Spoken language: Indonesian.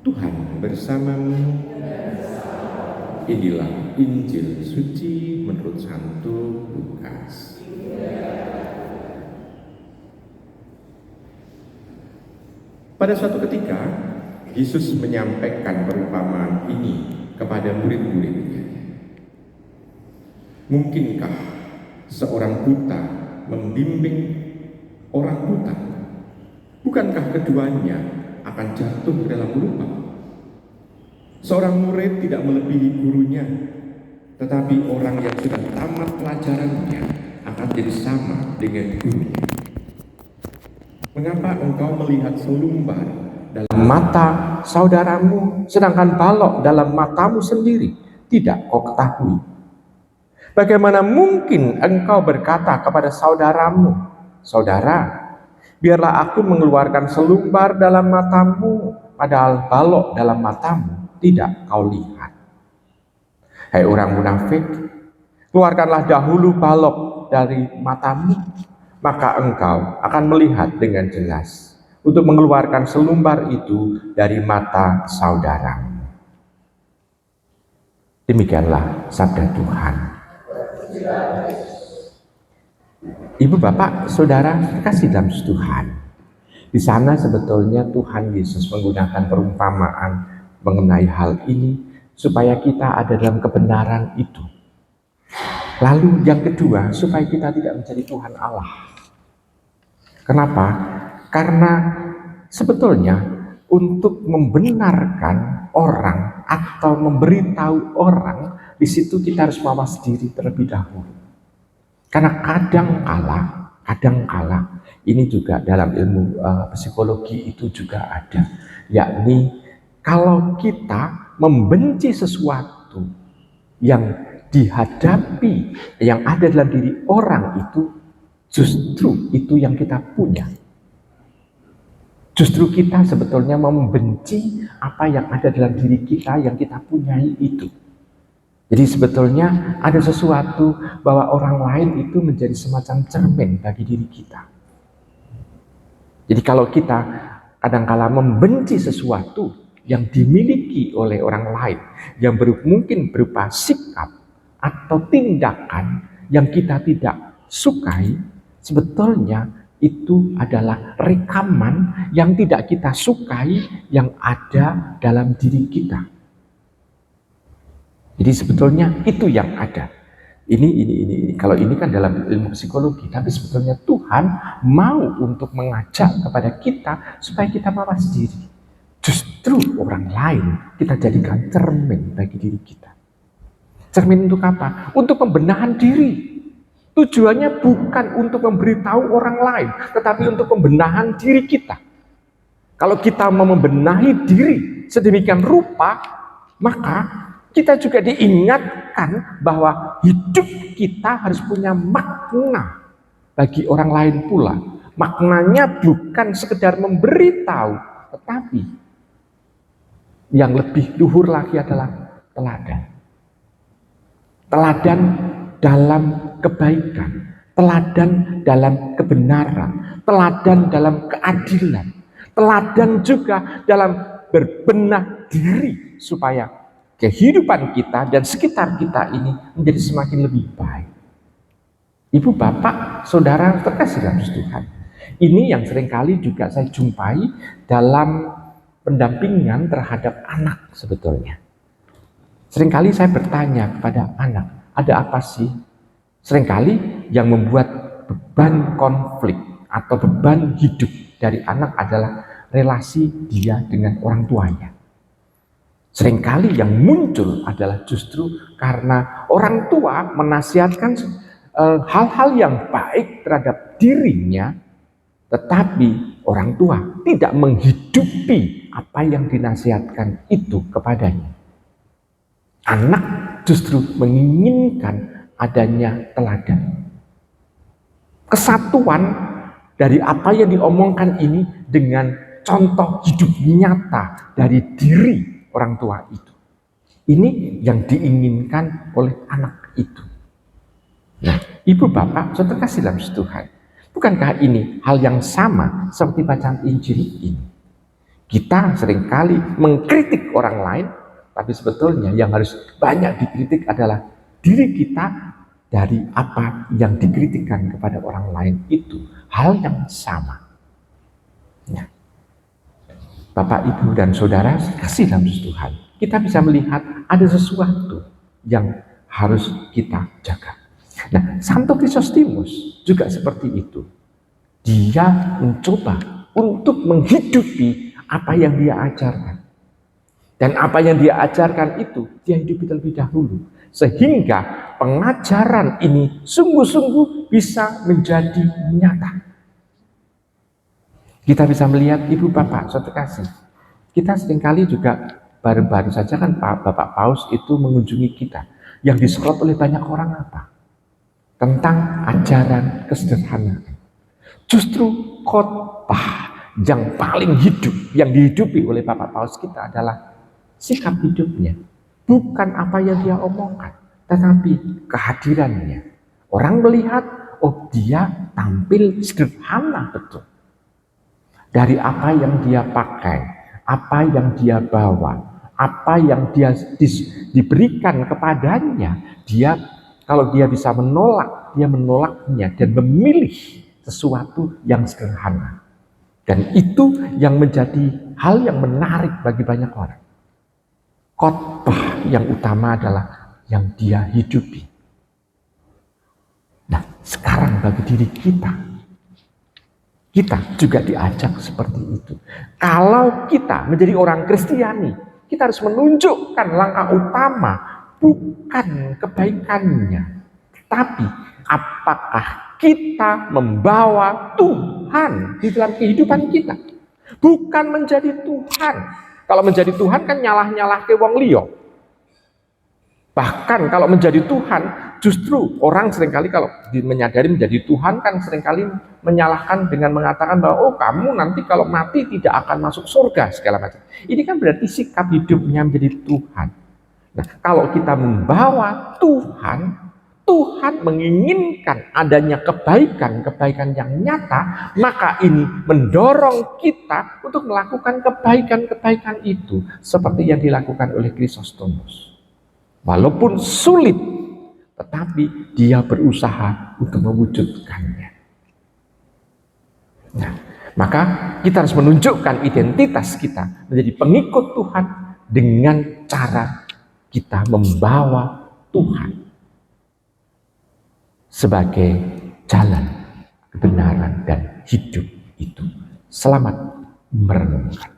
Tuhan bersamamu. Inilah Injil suci menurut Santo Lukas. Pada suatu ketika, Yesus menyampaikan perumpamaan ini kepada murid-muridnya. Mungkinkah seorang buta membimbing orang buta? Bukankah keduanya akan jatuh dalam lubang? Seorang murid tidak melebihi gurunya, tetapi orang yang sudah tamat pelajarannya akan jadi sama dengan gurunya. Mengapa engkau melihat selumbar dalam mata saudaramu, sedangkan balok dalam matamu sendiri tidak kau ketahui? Bagaimana mungkin engkau berkata kepada saudaramu, "Saudara, biarlah aku mengeluarkan selumbar dalam matamu," padahal balok dalam matamu tidak kau lihat? Hai orang munafik, keluarkanlah dahulu balok dari matamu, maka engkau akan melihat dengan jelas untuk mengeluarkan selumbar itu dari mata saudaramu. Demikianlah sabda Tuhan. Ibu, bapak, saudara kasih dalam Tuhan. Di sana sebetulnya Tuhan Yesus menggunakan perumpamaan mengenai hal ini supaya kita ada dalam kebenaran itu. Lalu yang kedua, supaya kita tidak menjadi Tuhan Allah. Kenapa? Karena sebetulnya untuk membenarkan orang atau memberitahu orang, di situ kita harus mawas diri terlebih dahulu. Karena kadang-kala ini juga dalam ilmu psikologi itu juga ada, yakni kalau kita membenci sesuatu yang dihadapi, yang ada dalam diri orang itu, justru itu yang kita punya. Justru kita sebetulnya membenci apa yang ada dalam diri kita yang kita punyai itu. Jadi sebetulnya ada sesuatu bahwa orang lain itu menjadi semacam cermin bagi diri kita. Jadi kalau kita kadang-kala membenci sesuatu yang dimiliki oleh orang lain, yang mungkin berupa sikap atau tindakan yang kita tidak sukai, sebetulnya itu adalah rekaman yang tidak kita sukai yang ada dalam diri kita. Jadi sebetulnya itu yang ada. Ini kalau ini kan dalam ilmu psikologi, tapi sebetulnya Tuhan mau untuk mengajak kepada kita supaya kita mawas diri. Justru orang lain kita jadikan cermin bagi diri kita. Cermin untuk apa? Untuk pembenahan diri. Tujuannya bukan untuk memberitahu orang lain, tetapi untuk pembenahan diri kita. Kalau kita mau membenahi diri sedemikian rupa, maka kita juga diingatkan bahwa hidup kita harus punya makna bagi orang lain pula. Maknanya bukan sekedar memberitahu, tetapi yang lebih luhur lagi adalah teladan. Teladan dalam kebaikan, teladan dalam kebenaran, teladan dalam keadilan, teladan juga dalam berbenah diri supaya kehidupan kita dan sekitar kita ini menjadi semakin lebih baik. Ibu, bapak, saudara terkasih dalam Tuhan, ini yang seringkali juga saya jumpai dalam pendampingan terhadap anak sebetulnya. Seringkali saya bertanya kepada anak, ada apa sih? Seringkali yang membuat beban konflik atau beban hidup dari anak adalah relasi dia dengan orang tuanya. Seringkali yang muncul adalah justru karena orang tua menasihatkan hal-hal yang baik terhadap dirinya, tetapi orang tua tidak menghidupi apa yang dinasihatkan itu kepadanya. Anak justru menginginkan adanya teladan. Kesatuan dari apa yang diomongkan ini dengan contoh hidup nyata dari diri orang tua itu. Ini yang diinginkan oleh anak itu. Nah, ibu bapak, saudara kasih dalam Tuhan, bukankah ini hal yang sama seperti bacaan Injil ini? Kita seringkali mengkritik orang lain, tapi sebetulnya yang harus banyak dikritik adalah diri kita dari apa yang dikritikkan kepada orang lain itu. Hal yang sama. Ya. Bapak, Ibu, dan Saudara, kasih dalam Tuhan. Kita bisa melihat ada sesuatu yang harus kita jaga. Nah, Santo Chrysostomus juga seperti itu. Dia mencoba untuk menghidupi apa yang dia ajarkan. Dan apa yang dia ajarkan itu, dia hidupi terlebih dahulu. Sehingga pengajaran ini sungguh-sungguh bisa menjadi nyata. Kita bisa melihat Ibu Bapak, saudara kasih. Kita seringkali juga baru-baru saja kan Bapak Paus itu mengunjungi kita. Yang disorot oleh banyak orang apa? Tentang ajaran kesederhanaan. Justru khotbah yang paling hidup, yang dihidupi oleh Bapak Paus kita adalah sikap hidupnya. Bukan apa yang dia omongkan, tetapi kehadirannya. Orang melihat, oh dia tampil sederhana betul. Dari apa yang dia pakai, apa yang dia bawa, apa yang dia diberikan kepadanya, dia kalau dia bisa menolak, dia menolaknya dan memilih sesuatu yang sederhana. Dan itu yang menjadi hal yang menarik bagi banyak orang. Khotbah yang utama adalah yang dia hidupi. Nah, sekarang bagi diri kita juga diajak seperti itu. Kalau kita menjadi orang Kristiani, kita harus menunjukkan langkah utama bukan kebaikannya, tapi apakah kita membawa Tuhan di dalam kehidupan kita. Bukan menjadi Tuhan. Kalau menjadi Tuhan kan nyalah-nyalah ke wong liya. Bahkan kalau menjadi Tuhan, justru orang seringkali kalau menyadari menjadi Tuhan kan seringkali menyalahkan dengan mengatakan bahwa oh kamu nanti kalau mati tidak akan masuk surga segala macam. Ini kan berarti sikap hidupnya menjadi Tuhan. Nah, kalau kita membawa Tuhan, Tuhan menginginkan adanya kebaikan-kebaikan yang nyata, maka ini mendorong kita untuk melakukan kebaikan-kebaikan itu seperti yang dilakukan oleh Chrysostomus. Walaupun sulit, tetapi dia berusaha untuk mewujudkannya. Nah, maka kita harus menunjukkan identitas kita menjadi pengikut Tuhan dengan cara kita membawa Tuhan sebagai jalan kebenaran dan hidup itu. Selamat merenungkan.